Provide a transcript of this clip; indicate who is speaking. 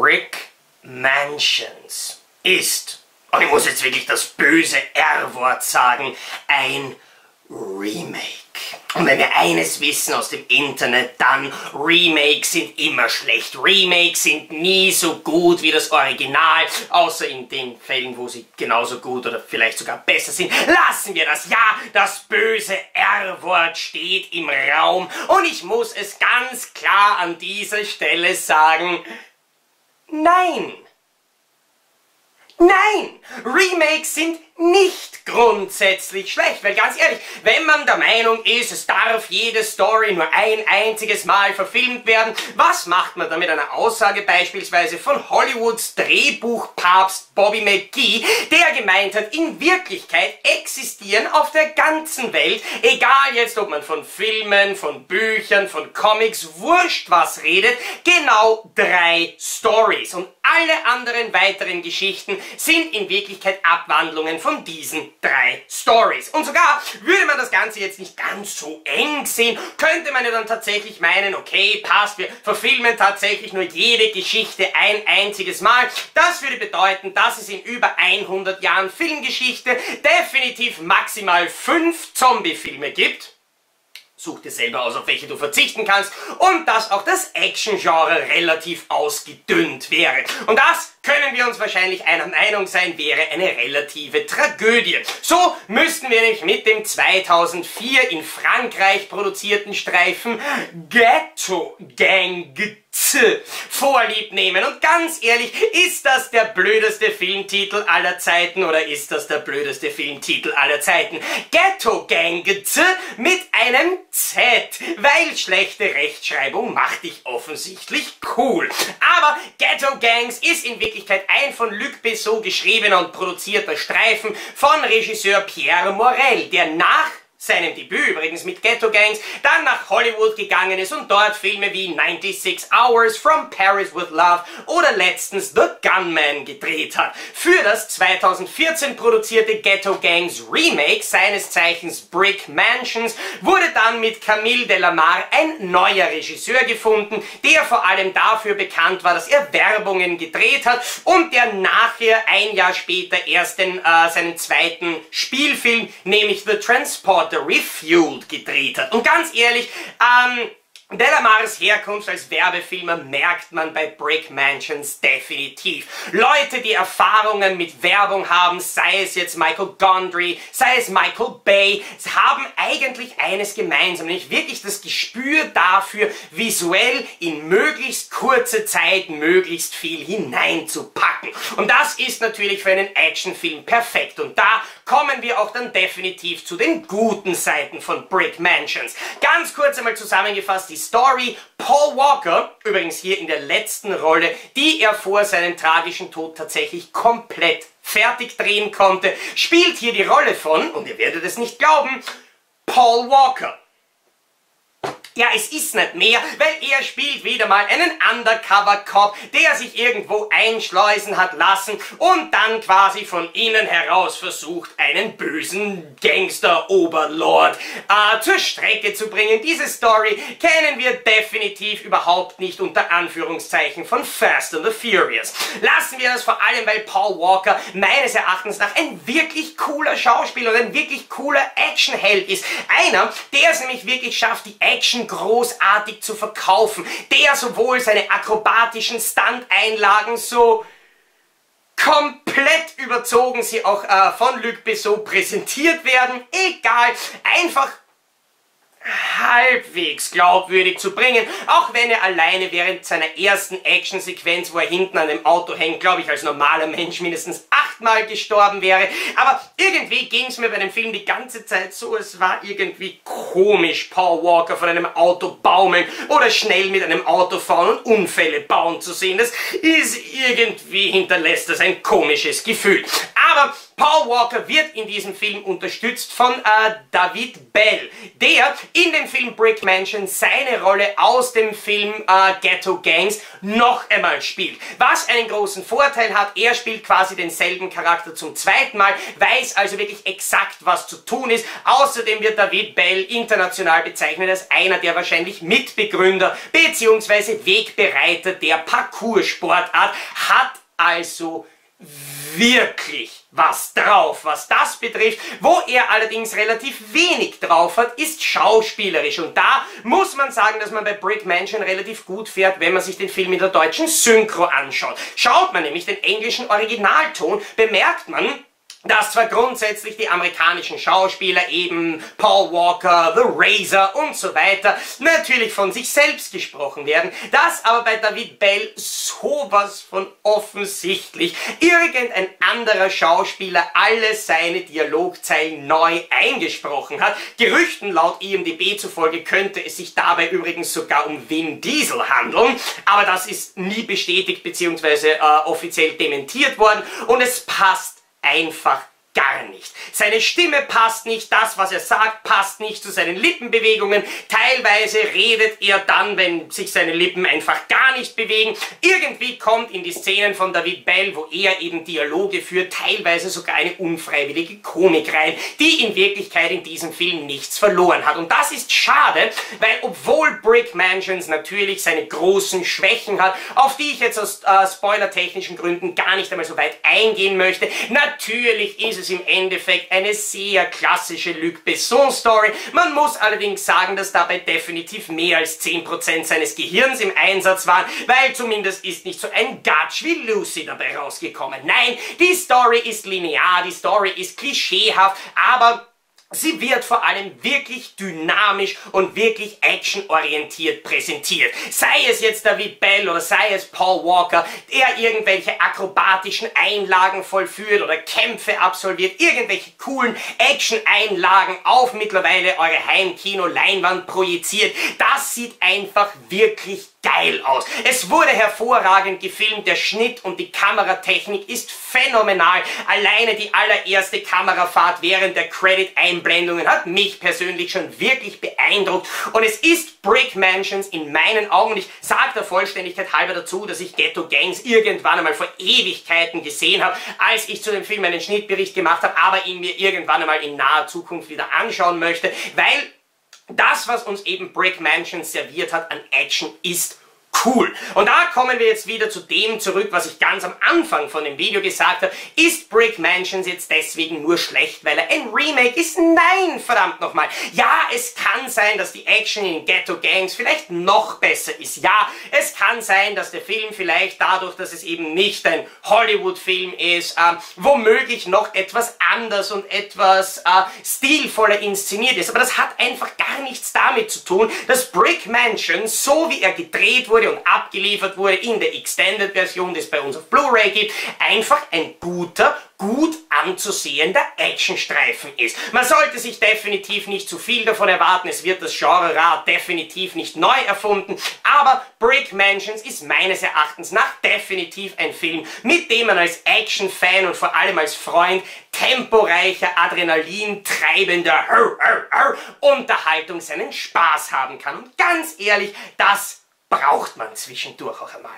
Speaker 1: Brick Mansions ist, und ich muss jetzt wirklich das böse R-Wort sagen, ein Remake. Und wenn wir eines wissen aus dem Internet, dann Remakes sind immer schlecht. Remakes sind nie so gut wie das Original, außer in den Fällen, wo sie genauso gut oder vielleicht sogar besser sind. Lassen wir das. Ja, das böse R-Wort steht im Raum und ich muss es ganz klar an dieser Stelle sagen, nein. Nein! Remakes sind nicht grundsätzlich schlecht, weil ganz ehrlich, wenn man der Meinung ist, es darf jede Story nur ein einziges Mal verfilmt werden, was macht man da mit einer Aussage beispielsweise von Hollywoods Drehbuchpapst Bobby McGee, der gemeint hat, in Wirklichkeit existieren auf der ganzen Welt, egal jetzt ob man von Filmen, von Büchern, von Comics, wurscht was redet, genau 3 Stories und alle anderen weiteren Geschichten sind in Wirklichkeit Abwandlungen von diesen 3 Stories. Und sogar würde man das Ganze jetzt nicht ganz so eng sehen, könnte man ja dann tatsächlich meinen, okay, passt, wir verfilmen tatsächlich nur jede Geschichte ein einziges Mal. Das würde bedeuten, dass es in über 100 Jahren Filmgeschichte definitiv maximal 5 Zombie-Filme gibt. Such dir selber aus, auf welche du verzichten kannst, und dass auch das Action-Genre relativ ausgedünnt wäre. Und das, können wir uns wahrscheinlich einer Meinung sein, wäre eine relative Tragödie. So müssten wir nämlich mit dem 2004 in Frankreich produzierten Streifen Ghetto Gang Vorlieb nehmen. Und ganz ehrlich, ist das der blödeste Filmtitel aller Zeiten oder ist das der blödeste Filmtitel aller Zeiten? Ghetto Gang mit einem Z, weil schlechte Rechtschreibung macht dich offensichtlich cool. Aber Ghetto Gangs ist in Wirklichkeit ein von Luc Besson geschriebener und produzierter Streifen von Regisseur Pierre Morel, der nach seinem Debüt übrigens mit Ghetto Gangs dann nach Hollywood gegangen ist und dort Filme wie 96 Hours, From Paris with Love oder letztens The Gunman gedreht hat. Für das 2014 produzierte Ghetto Gangs Remake, seines Zeichens Brick Mansions, wurde dann mit Camille Delamarre ein neuer Regisseur gefunden, der vor allem dafür bekannt war, dass er Werbungen gedreht hat und der nachher ein Jahr später erst seinen zweiten Spielfilm, nämlich The Transporter Refueled, gedreht hat. Und ganz ehrlich, Delamarres Herkunft als Werbefilmer merkt man bei Brick Mansions definitiv. Leute, die Erfahrungen mit Werbung haben, sei es jetzt Michael Gondry, sei es Michael Bay, haben eigentlich eines gemeinsam, nämlich wirklich das Gespür dafür, visuell in möglichst kurze Zeit möglichst viel hineinzupacken. Und das ist natürlich für einen Actionfilm perfekt. Und da kommen wir auch dann definitiv zu den guten Seiten von Brick Mansions. Ganz kurz einmal zusammengefasst, die Story: Paul Walker, übrigens hier in der letzten Rolle, die er vor seinem tragischen Tod tatsächlich komplett fertig drehen konnte, spielt hier die Rolle von, und ihr werdet es nicht glauben, Paul Walker. Ja, es ist nicht mehr, weil er spielt wieder mal einen Undercover-Cop, der sich irgendwo einschleusen hat lassen und dann quasi von innen heraus versucht, einen bösen Gangster-Oberlord zur Strecke zu bringen. Diese Story kennen wir definitiv überhaupt nicht unter Anführungszeichen von Fast and the Furious. Lassen wir das vor allem, weil Paul Walker meines Erachtens nach ein wirklich cooler Schauspieler und ein wirklich cooler Actionheld ist. Einer, der es nämlich wirklich schafft, die Action großartig zu verkaufen, der sowohl seine akrobatischen Stunt-Einlagen so komplett überzogen sie auch von Luc Besson präsentiert werden, egal, einfach halbwegs glaubwürdig zu bringen, auch wenn er alleine während seiner ersten Actionsequenz, wo er hinten an dem Auto hängt, glaube ich, als normaler Mensch mindestens 8-mal gestorben wäre. Aber irgendwie ging es mir bei dem Film die ganze Zeit so, es war irgendwie komisch, Paul Walker von einem Auto baumeln oder schnell mit einem Auto fahren und Unfälle bauen zu sehen. Das ist irgendwie, hinterlässt das ein komisches Gefühl. Aber Paul Walker wird in diesem Film unterstützt von David Bell, der in dem Film Brick Mansion seine Rolle aus dem Film Ghetto Gangs noch einmal spielt. Was einen großen Vorteil hat, er spielt quasi denselben Charakter zum zweiten Mal, weiß also wirklich exakt, was zu tun ist. Außerdem wird David Bell international bezeichnet als einer der wahrscheinlich Mitbegründer bzw. Wegbereiter der Parkoursportart, hat also wirklich was drauf, was das betrifft. Wo er allerdings relativ wenig drauf hat, ist schauspielerisch. Und da muss man sagen, dass man bei Brick Mansion relativ gut fährt, wenn man sich den Film in der deutschen Synchro anschaut. Schaut man nämlich den englischen Originalton, bemerkt man, dass zwar grundsätzlich die amerikanischen Schauspieler, eben Paul Walker, The Razor und so weiter, natürlich von sich selbst gesprochen werden, dass aber bei David Bell sowas von offensichtlich irgendein anderer Schauspieler alle seine Dialogzeilen neu eingesprochen hat. Gerüchten laut IMDb zufolge könnte es sich dabei übrigens sogar um Vin Diesel handeln, aber das ist nie bestätigt bzw. offiziell dementiert worden und es passt einfach gar nicht. Seine Stimme passt nicht, das, was er sagt, passt nicht zu seinen Lippenbewegungen. Teilweise redet er dann, wenn sich seine Lippen einfach gar nicht bewegen. Irgendwie kommt in die Szenen von David Bell, wo er eben Dialoge führt, teilweise sogar eine unfreiwillige Komik rein, die in Wirklichkeit in diesem Film nichts verloren hat. Und das ist schade, weil obwohl Brick Mansions natürlich seine großen Schwächen hat, auf die ich jetzt aus spoilertechnischen Gründen gar nicht einmal so weit eingehen möchte, natürlich ist es im Endeffekt eine sehr klassische Luc Besson-Story. Man muss allerdings sagen, dass dabei definitiv mehr als 10% seines Gehirns im Einsatz waren, weil zumindest ist nicht so ein Gatsch wie Lucy dabei rausgekommen. Nein, die Story ist linear, die Story ist klischeehaft, aber sie wird vor allem wirklich dynamisch und wirklich actionorientiert präsentiert. Sei es jetzt David Bell oder sei es Paul Walker, der irgendwelche akrobatischen Einlagen vollführt oder Kämpfe absolviert, irgendwelche coolen Action-Einlagen auf mittlerweile eure Heimkino-Leinwand projiziert. Das sieht einfach wirklich geil aus. Es wurde hervorragend gefilmt, der Schnitt und die Kameratechnik ist phänomenal. Alleine die allererste Kamerafahrt während der Credit-Einblendungen hat mich persönlich schon wirklich beeindruckt und es ist Brick Mansions in meinen Augen, und ich sage der Vollständigkeit halber dazu, dass ich Ghetto Gangs irgendwann einmal vor Ewigkeiten gesehen habe, als ich zu dem Film einen Schnittbericht gemacht habe, aber ihn mir irgendwann einmal in naher Zukunft wieder anschauen möchte, weil das, was uns eben Brick Mansion serviert hat an Action, ist cool. Und da kommen wir jetzt wieder zu dem zurück, was ich ganz am Anfang von dem Video gesagt habe. Ist Brick Mansions jetzt deswegen nur schlecht, weil er ein Remake ist? Nein, verdammt nochmal. Ja, es kann sein, dass die Action in Ghetto Gangs vielleicht noch besser ist. Ja, es kann sein, dass der Film vielleicht dadurch, dass es eben nicht ein Hollywood-Film ist, womöglich noch etwas anders und etwas stilvoller inszeniert ist. Aber das hat einfach gar nichts damit zu tun, dass Brick Mansion, so wie er gedreht wurde und abgeliefert wurde in der Extended-Version, die es bei uns auf Blu-ray gibt, einfach ein guter, gut anzusehender Actionstreifen ist. Man sollte sich definitiv nicht zu viel davon erwarten, es wird das Genre-Rad definitiv nicht neu erfunden, aber Brick Mansions ist meines Erachtens nach definitiv ein Film, mit dem man als Action-Fan und vor allem als Freund temporeicher, adrenalintreibender Unterhaltung seinen Spaß haben kann. Und ganz ehrlich, das braucht man zwischendurch auch einmal.